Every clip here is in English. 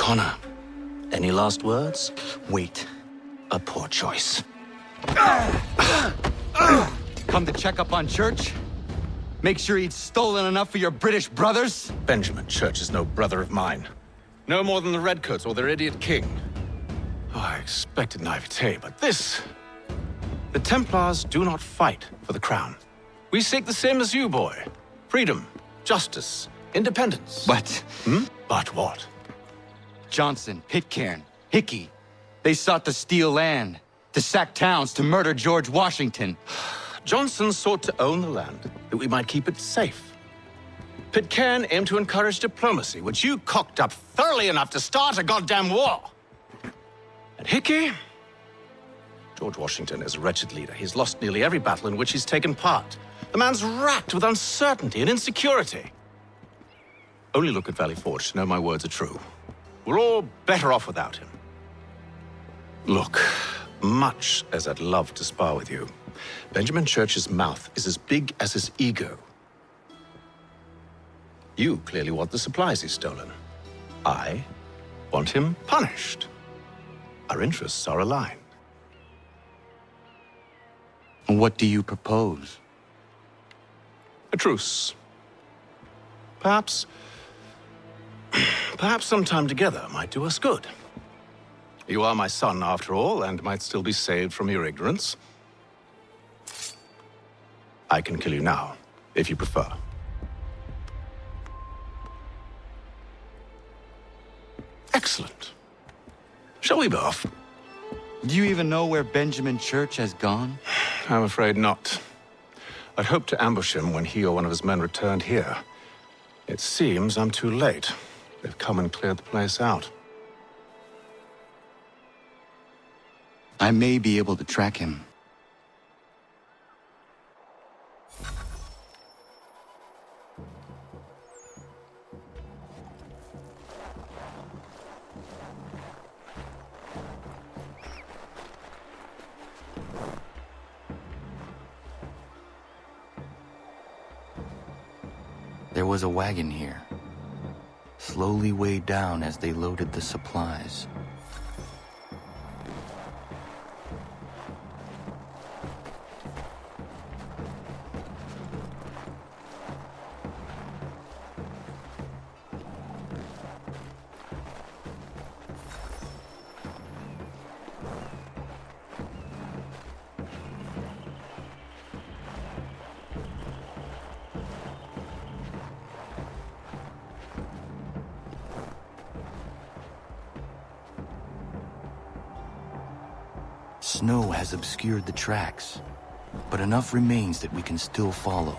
Connor, any last words? Wait. A poor choice. Come to check up on Church? Make sure he'd stolen enough for your British brothers? Benjamin Church is no brother of mine. No more than the Redcoats or their idiot king. Oh, I expected naivete, but this... The Templars do not fight for the crown. We seek the same as you, boy. Freedom, justice, independence. But... But what? Johnson, Pitcairn, Hickey, they sought to steal land, to sack towns, to murder George Washington. Johnson sought to own the land, that we might keep it safe. Pitcairn aimed to encourage diplomacy, which you cocked up thoroughly enough to start a goddamn war. And Hickey? George Washington is a wretched leader. He's lost nearly every battle in which he's taken part. The man's racked with uncertainty and insecurity. Only look at Valley Forge to know my words are true. We're all better off without him. Look, much as I'd love to spar with you, Benjamin Church's mouth is as big as his ego. You clearly want the supplies he's stolen. I want him punished. Our interests are aligned. What do you propose? A truce. Perhaps some time together might do us good. You are my son, after all, and might still be saved from your ignorance. I can kill you now, if you prefer. Excellent. Shall we be off? Do you even know where Benjamin Church has gone? I'm afraid not. I'd hoped to ambush him when he or one of his men returned here. It seems I'm too late. They've come and cleared the place out. I may be able to track him. There was a wagon here, slowly weighed down as they loaded the supplies. Snow has obscured the tracks, but enough remains that we can still follow.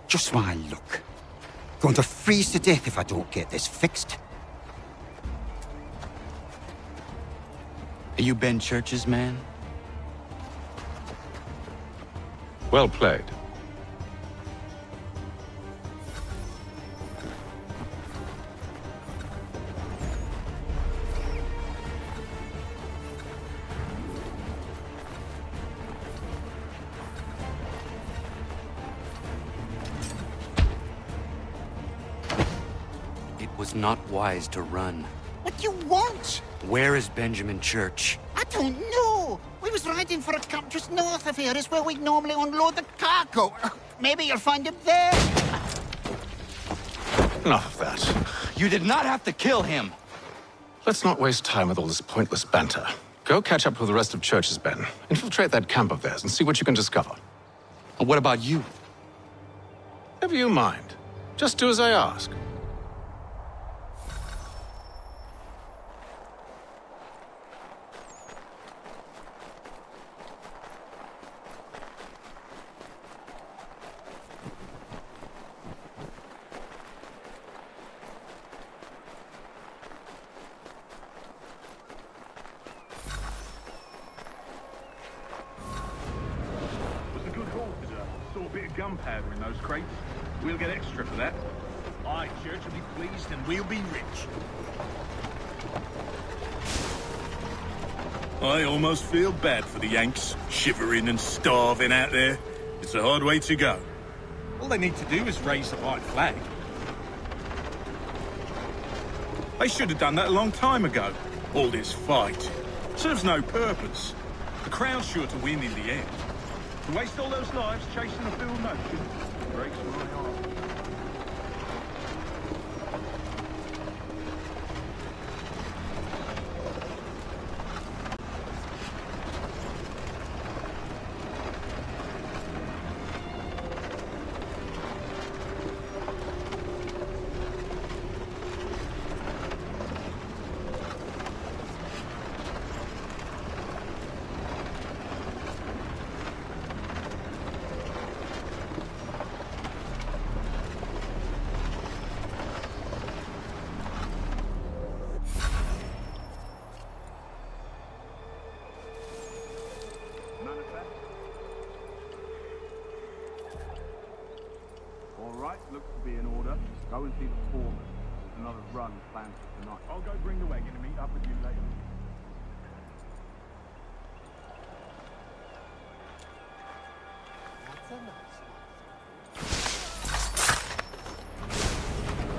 Just my luck. Going to freeze to death if I don't get this fixed. Are you Ben Church's man? Well played. It's not wise to run. What do you want? Where is Benjamin Church? I don't know. We was riding for a camp just north of here. Is where we'd normally unload the cargo. Maybe you'll find him there. Enough of that. You did not have to kill him! Let's not waste time with all this pointless banter. Go catch up with the rest of Church's men. Infiltrate that camp of theirs and see what you can discover. And what about you? Never you mind. Just do as I ask. Gunpowder in those crates. We'll get extra for that. Aye, Church will be pleased and we'll be rich. I almost feel bad for the Yanks, shivering and starving out there. It's a hard way to go. All they need to do is raise the white flag. They should have done that a long time ago. All this fight serves no purpose. The Crown's sure to win in the end. To waste all those lives chasing a field notion breaks my heart. Looks to be in order. Go and see the foreman. There's another run planned for tonight. I'll go bring the wagon and meet up with you later.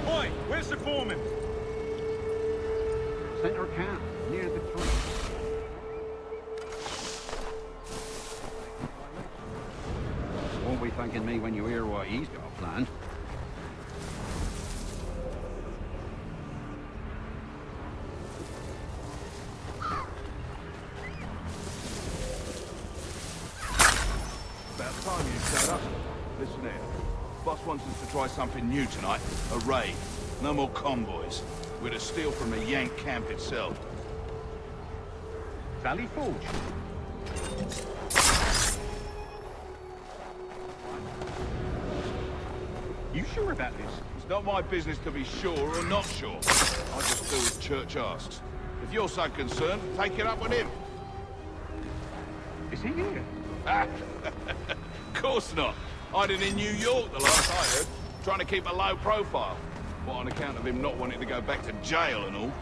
Oi, where's the foreman? Center camp, near the tree. Won't be thanking me when you hear what he's got planned. About time you showed up. Listen here. Boss wants us to try something new tonight. A raid. No more convoys. We're to steal from the Yank camp itself. Valley Forge. You sure about this? It's not my business to be sure or not sure. I just do as Church asks. If you're so concerned, take it up with him. Is he here? Of course not. Hiding in New York, the last I heard. Trying to keep a low profile. What, on account of him not wanting to go back to jail and all?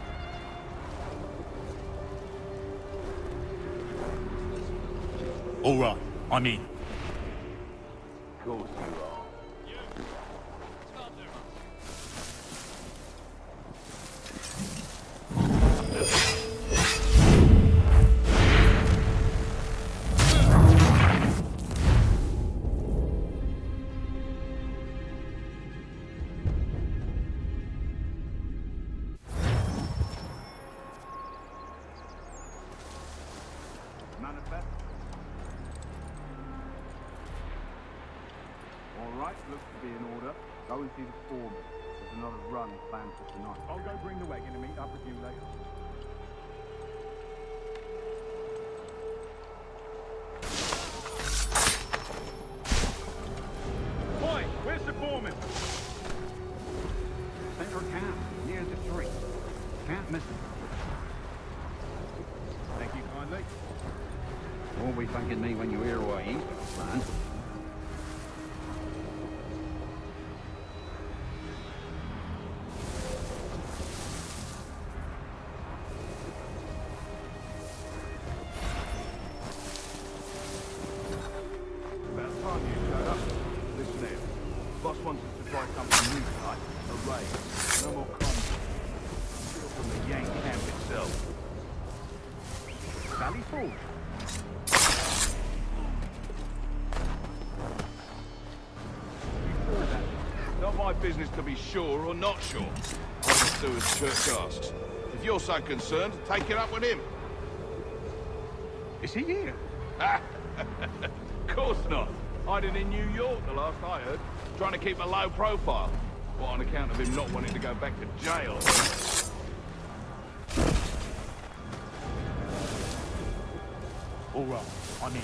All right, I'm in. Of course you are. Manifest. All right, looks to be in order. Go and see the foreman. There's another run planned for tonight. I'll go bring the wagon and meet up with you later. Boy, where's the foreman? Center camp, near the tree. Can't miss it. Thank you kindly. Won't be thanking me when you hear what he's got planned. About time you showed up. Listen here. Boss wants us to try something new tonight. A raid. No more combat. Valley Forge. Not my business to be sure or not sure. I just do as church asks. If you're so concerned, take it up with him. Is he here? Of course not. Hiding in New York, the last I heard. Trying to keep a low profile. What, on account of him not wanting to go back to jail? All right, I'm in.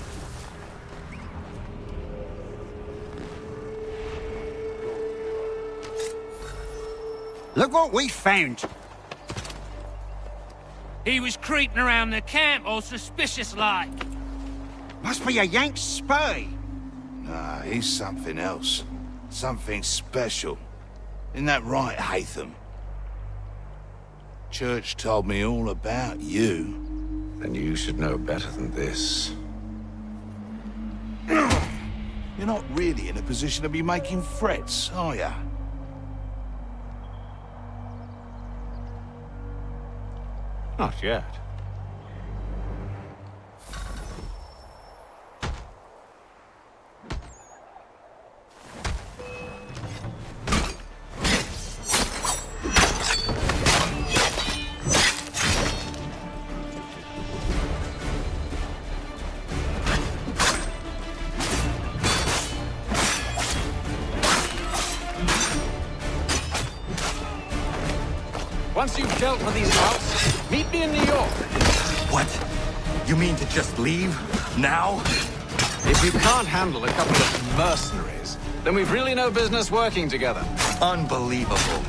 Look what we found. He was creeping around the camp all suspicious-like. Must be a Yank spy. Nah, he's something else. Something special. Isn't that right, Hatham? Church told me all about you. Then you should know better than this. You're not really in a position to be making threats, are ya? Not yet. Once you've dealt with these louts, meet me in New York. What? You mean to just leave? Now? If you can't handle a couple of mercenaries, then we've really no business working together. Unbelievable.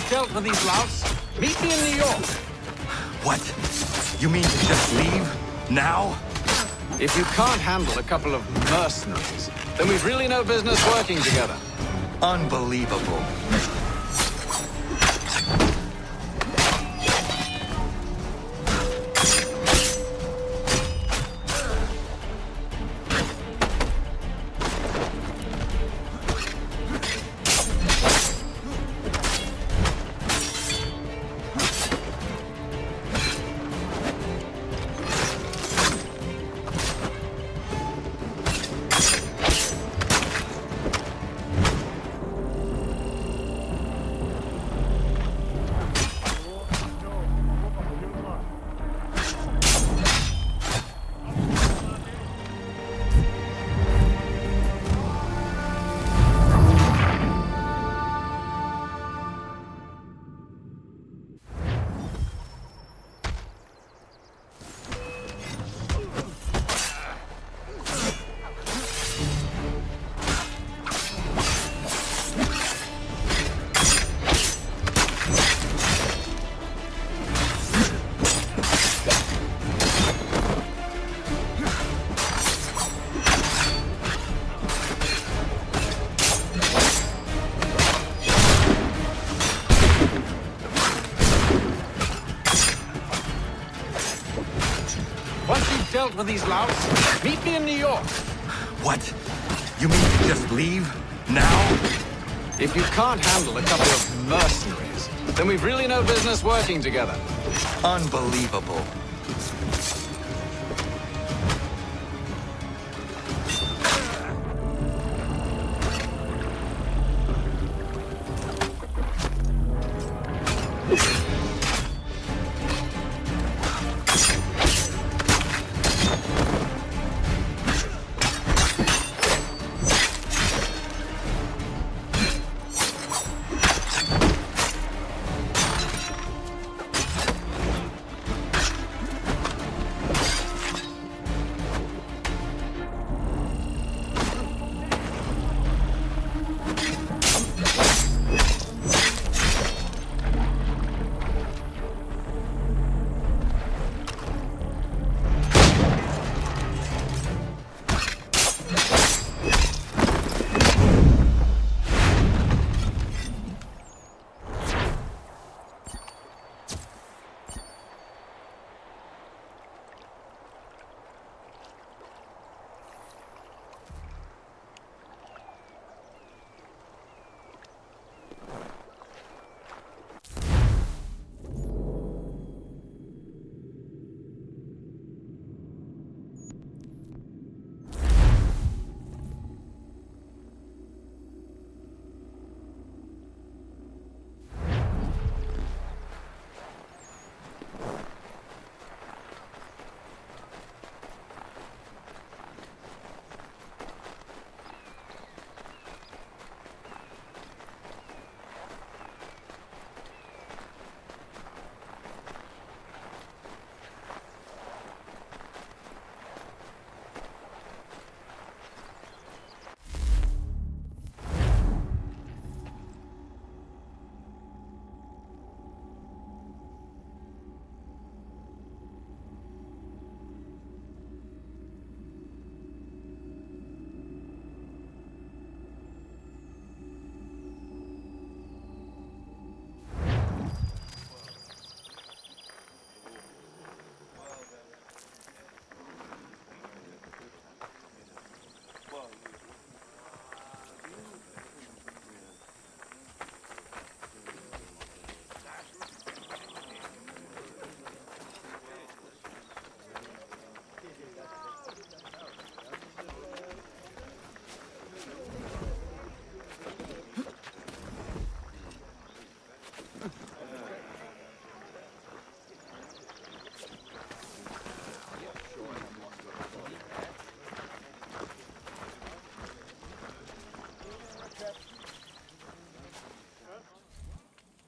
Dealt with these louts, meet me in New York. What? You mean to just leave? Now? If you can't handle a couple of mercenaries, then we've really no business working together. Unbelievable. Dealt with these louts, meet me in New York. What? You mean to just leave? Now? If you can't handle a couple of mercenaries, then we've really no business working together. Unbelievable.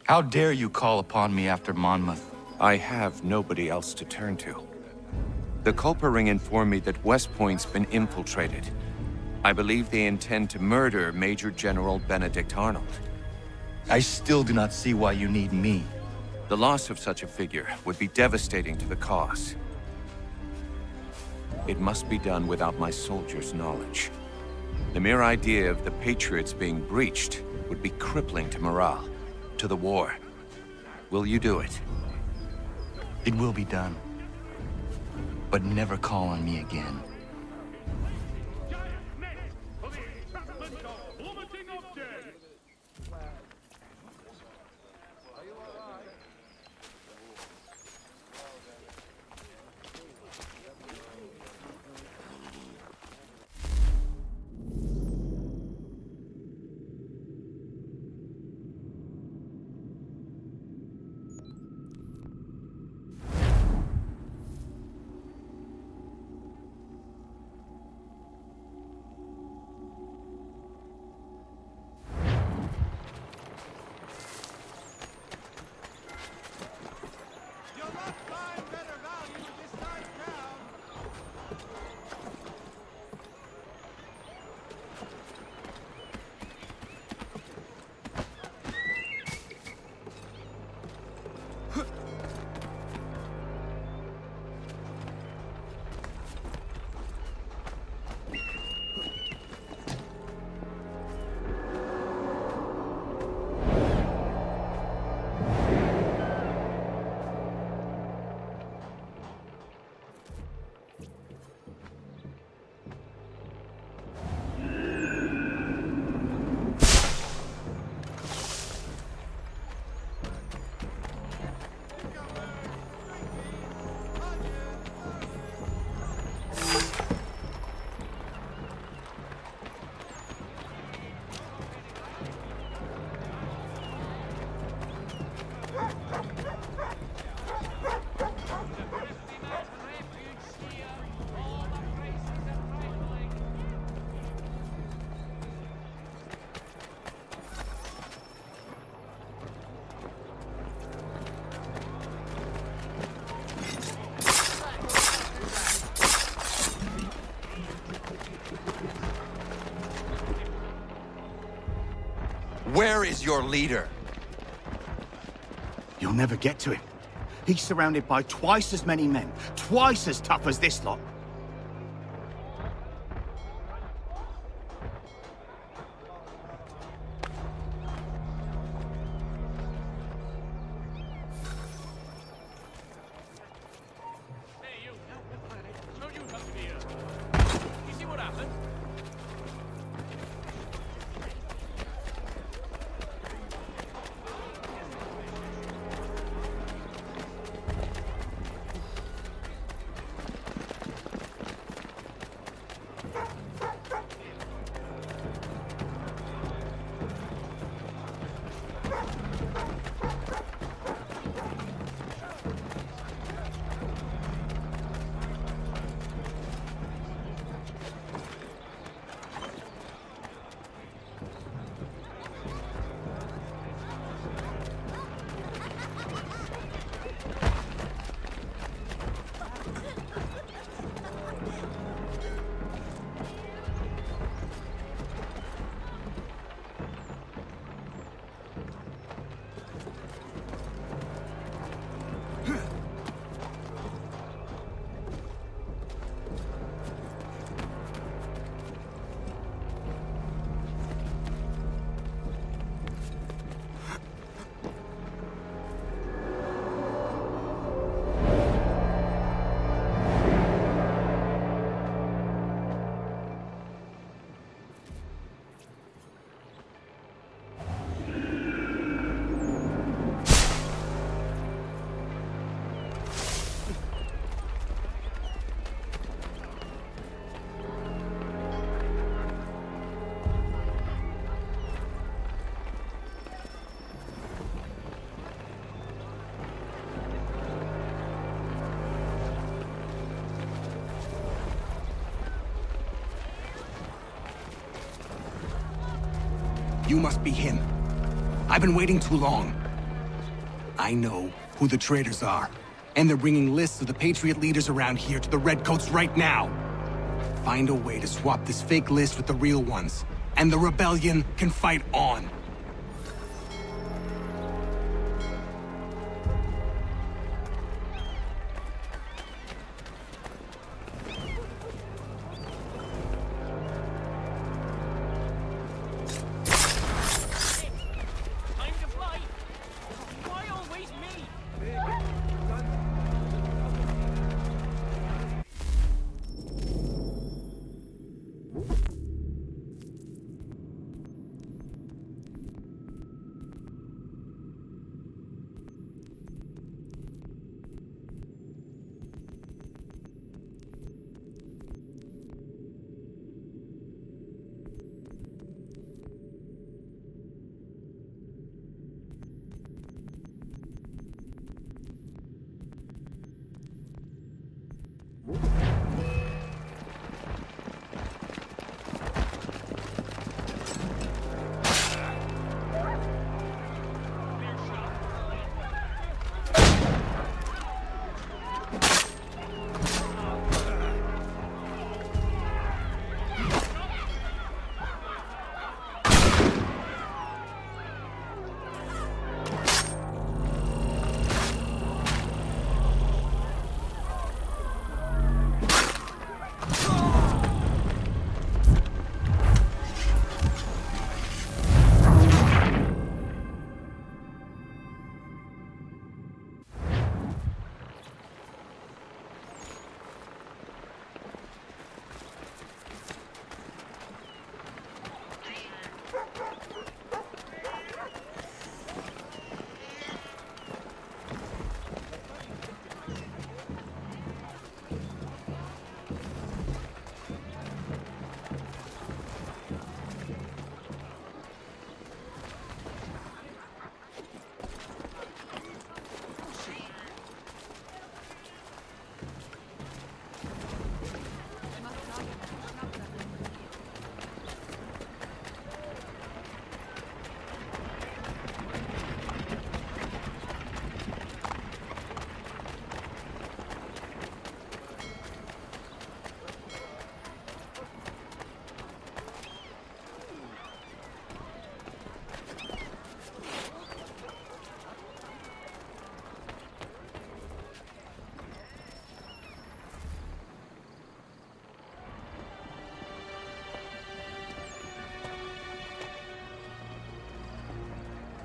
How dare you call upon me after Monmouth? I have nobody else to turn to. The Culper Ring informed me that West Point's been infiltrated. I believe they intend to murder Major General Benedict Arnold. I still do not see why you need me. The loss of such a figure would be devastating to the cause. It must be done without my soldiers' knowledge. The mere idea of the Patriots being breached would be crippling to morale, to the war. Will you do it? It will be done. But never call on me again. Where is your leader? You'll never get to him. He's surrounded by twice as many men, twice as tough as this lot. You must be him. I've been waiting too long. I know who the traitors are, and they're bringing lists of the Patriot leaders around here to the Redcoats right now. Find a way to swap this fake list with the real ones, and the rebellion can fight on. Time to fly. Why always me?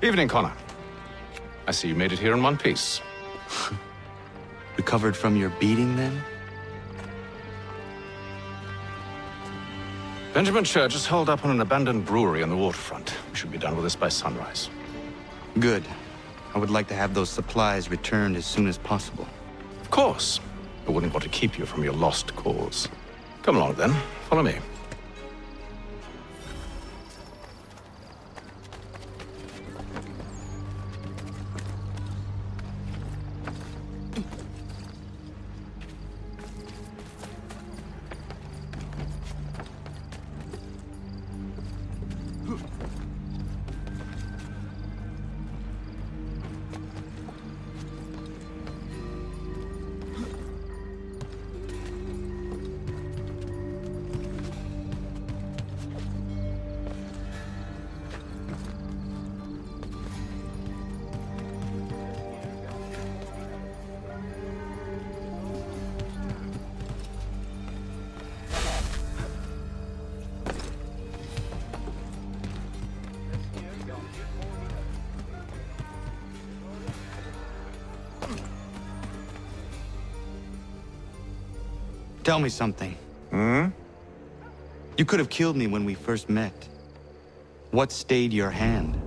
Evening, Connor. I see you made it here in one piece. Recovered from your beating, then? Benjamin Church is holed up on an abandoned brewery on the waterfront. We should be done with this by sunrise. Good. I would like to have those supplies returned as soon as possible. Of course. I wouldn't want to keep you from your lost cause. Come along, then. Follow me. Tell me something. You could have killed me when we first met. What stayed your hand?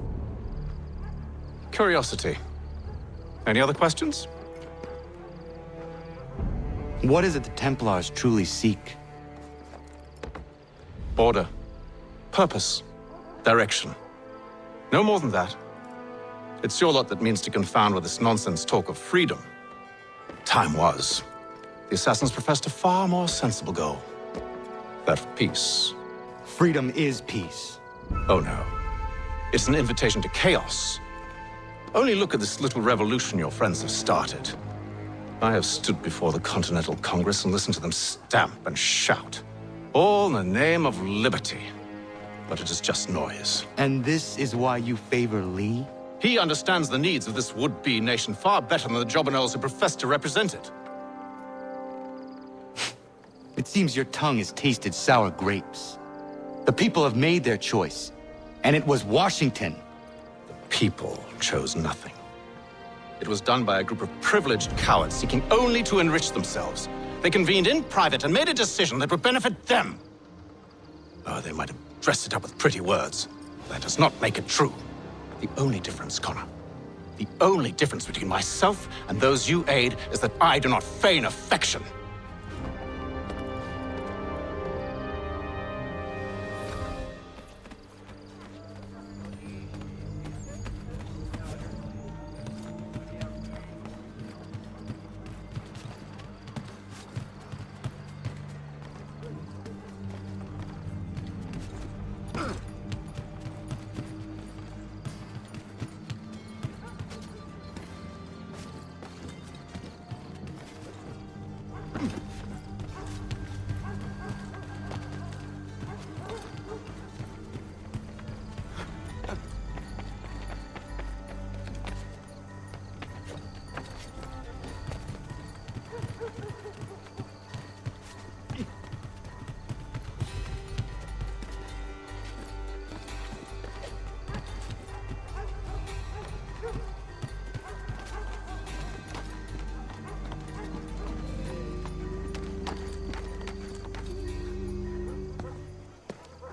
Curiosity. Any other questions? What is it the Templars truly seek? Order. Purpose. Direction. No more than that. It's your lot that means to confound with this nonsense talk of freedom. Time was. The assassins professed a far more sensible goal. That of peace. Freedom is peace. Oh no. It's an invitation to chaos. Only look at this little revolution your friends have started. I have stood before the Continental Congress and listened to them stamp and shout, all in the name of liberty. But it is just noise. And this is why you favor Lee? He understands the needs of this would-be nation far better than the jobberknolls who profess to represent it. It seems your tongue has tasted sour grapes. The people have made their choice, and it was Washington. The people chose nothing. It was done by a group of privileged cowards seeking only to enrich themselves. They convened in private and made a decision that would benefit them. Oh, they might have dressed it up with pretty words. That does not make it true. The only difference, Connor, the only difference between myself and those you aid is that I do not feign affection.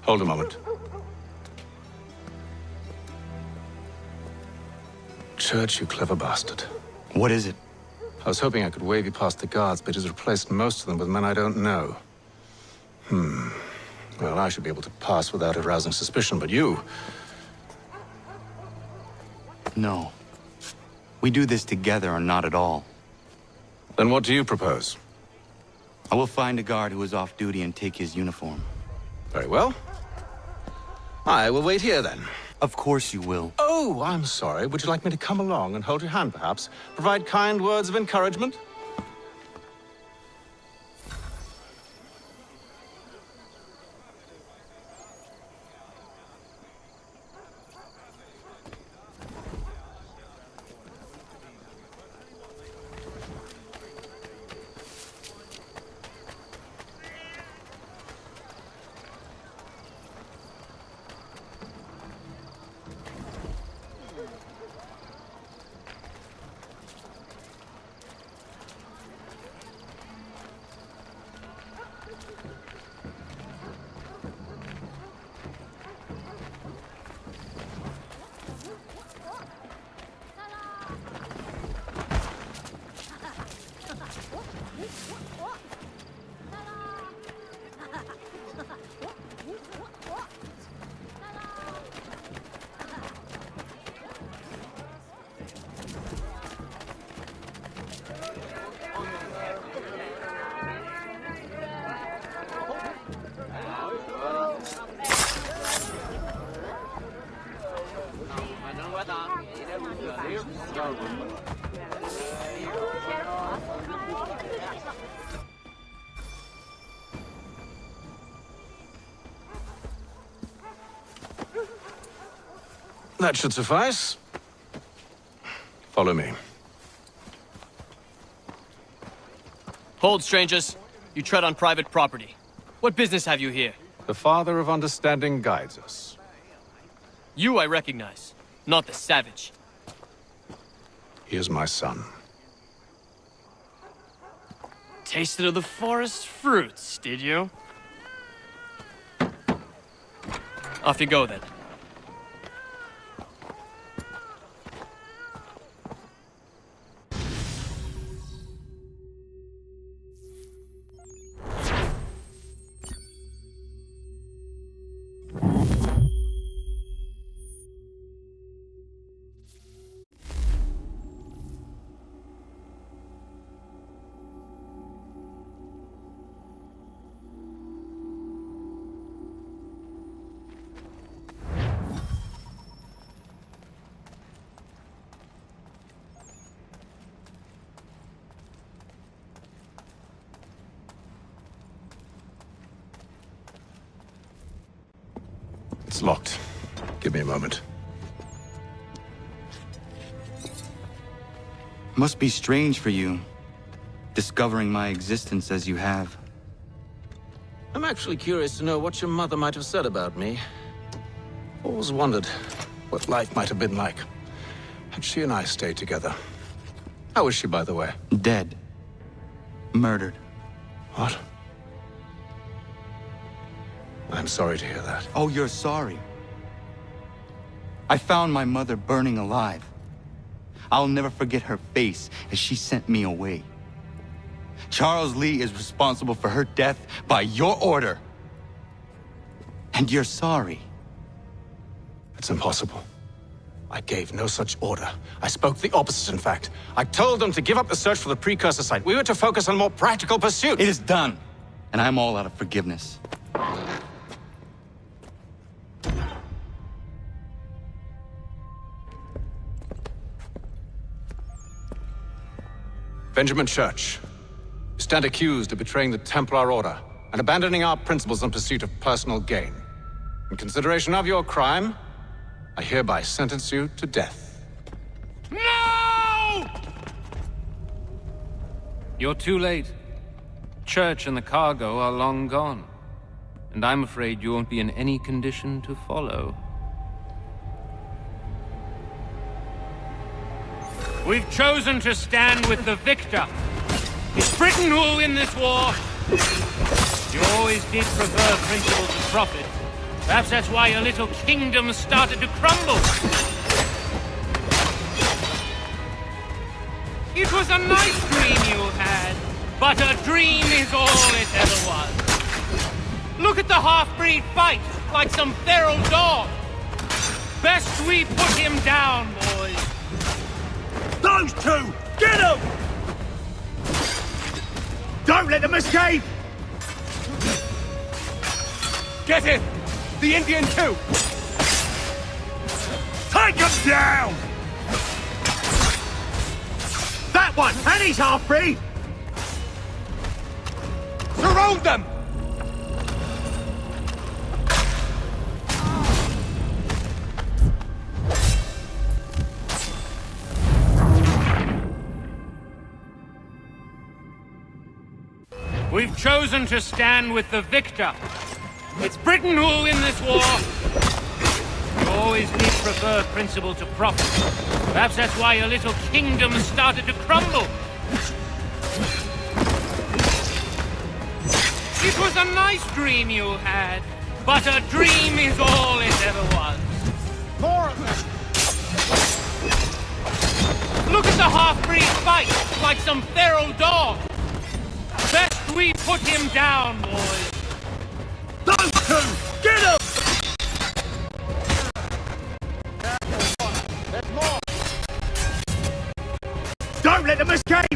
Hold a moment. Church, you clever bastard. What is it? I was hoping I could wave you past the guards, but he's replaced most of them with men I don't know. Well, I should be able to pass without arousing suspicion, but you... No. We do this together or not at all. Then what do you propose? I will find a guard who is off duty and take his uniform. Very well. I will wait here, then. Of course you will. Oh, I'm sorry. Would you like me to come along and hold your hand, perhaps? Provide kind words of encouragement? That should suffice. Follow me. Hold, strangers. You tread on private property. What business have you here? The Father of Understanding guides us. You I recognize, not the savage. He is my son. Tasted of the forest fruits, did you? Off you go, then. It's locked. Give me a moment. Must be strange for you, discovering my existence as you have. I'm actually curious to know what your mother might have said about me. Always wondered what life might have been like had she and I stayed together. How is she, by the way? Dead. Murdered. What? I'm sorry to hear that. Oh, you're sorry. I found my mother burning alive. I'll never forget her face as she sent me away. Charles Lee is responsible for her death by your order. And you're sorry. It's impossible. I gave no such order. I spoke the opposite, in fact. I told them to give up the search for the precursor site. We were to focus on more practical pursuits. It is done, and I'm all out of forgiveness. Benjamin Church, you stand accused of betraying the Templar Order and abandoning our principles in pursuit of personal gain. In consideration of your crime, I hereby sentence you to death. No! You're too late. Church and the cargo are long gone. And I'm afraid you won't be in any condition to follow. We've chosen to stand with the victor. It's Britain who will win this war. You always did prefer principle to profit. Perhaps that's why your little kingdom started to crumble. It was a nice dream you had, but a dream is all it ever was. Look at the half-breed fight like some feral dog. Best we put him down, boys. Those two! Get them! Don't let them escape! Get him! The Indian too! Take him down! That one! And he's half-breed! Surround them! We've chosen to stand with the victor. It's Britain who will win this war. You always did prefer principle to profit. Perhaps that's why your little kingdom started to crumble. It was a nice dream you had, but a dream is all it ever was. More of them! Look at the half-breed fight like some feral dog. Best we put him down, boys. Those two! Get them! There's more! Don't let them escape!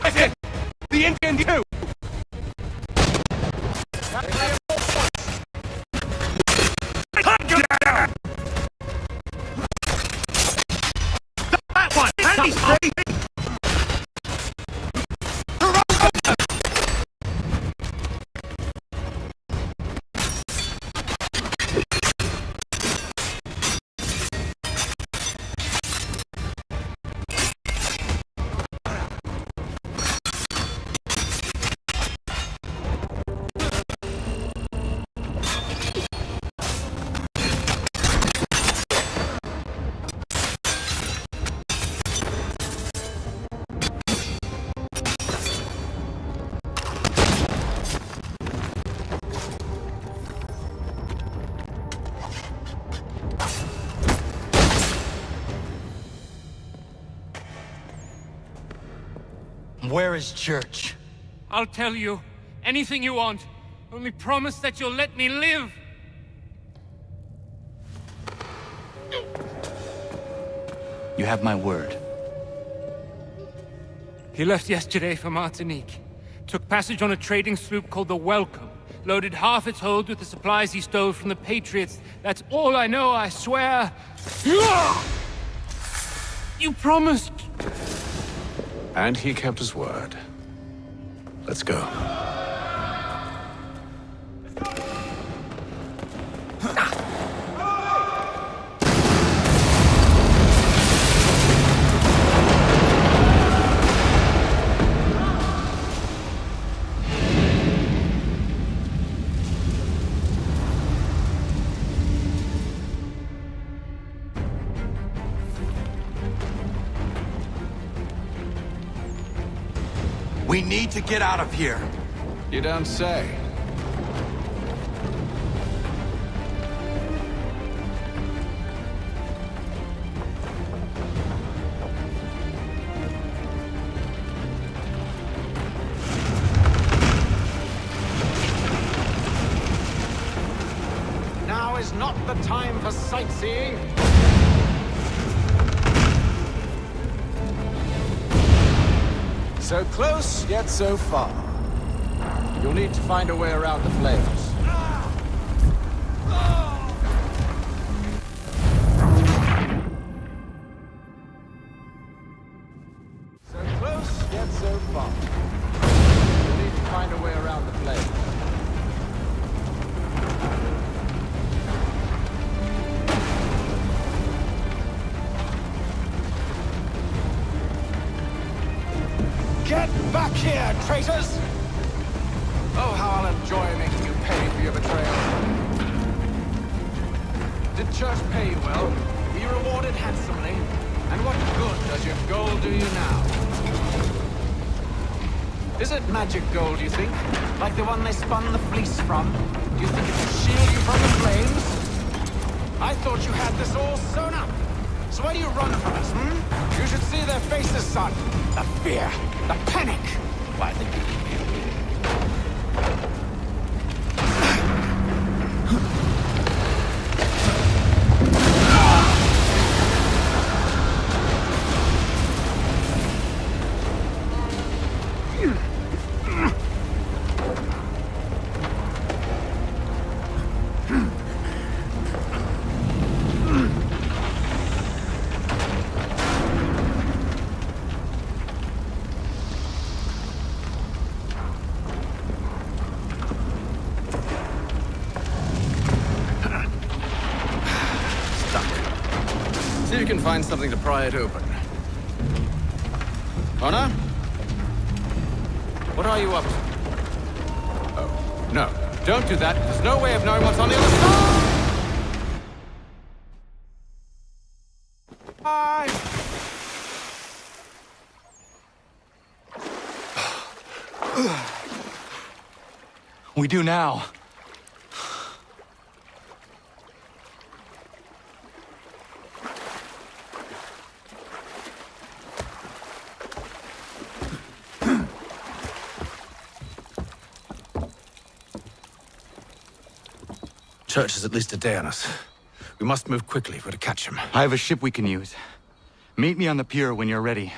Get him! The Indian too! Take him down! That one! And he's free! Where is Church? I'll tell you anything you want. Only promise that you'll let me live. You have my word. He left yesterday for Martinique. Took passage on a trading sloop called the Welcome. Loaded half its hold with the supplies he stole from the Patriots. That's all I know, I swear. You promised. And he kept his word. Let's go. We need to get out of here. You don't say. Now is not the time for sightseeing. So close, yet so far. You'll need to find a way around the flames. So close, yet so far. You'll need to find a way around the flames. Get back here, traitors! Oh, how I'll enjoy making you pay for your betrayal. Did church pay you well? Were you rewarded handsomely? And what good does your gold do you now? Is it magic gold, you think? Like the one they spun the fleece from? Do you think it will shield you from the flames? I thought you had this all sewn up. So why do you run from us, You should see their faces, son. The fear, the panic. Why, the... See if you can find something to pry it open. Honor? What are you up to? Oh, no. Don't do that. There's no way of knowing what's on the other side! Bye! We do now. Church is at least a day on us. We must move quickly if we're to catch him. I have a ship we can use. Meet me on the pier when you're ready.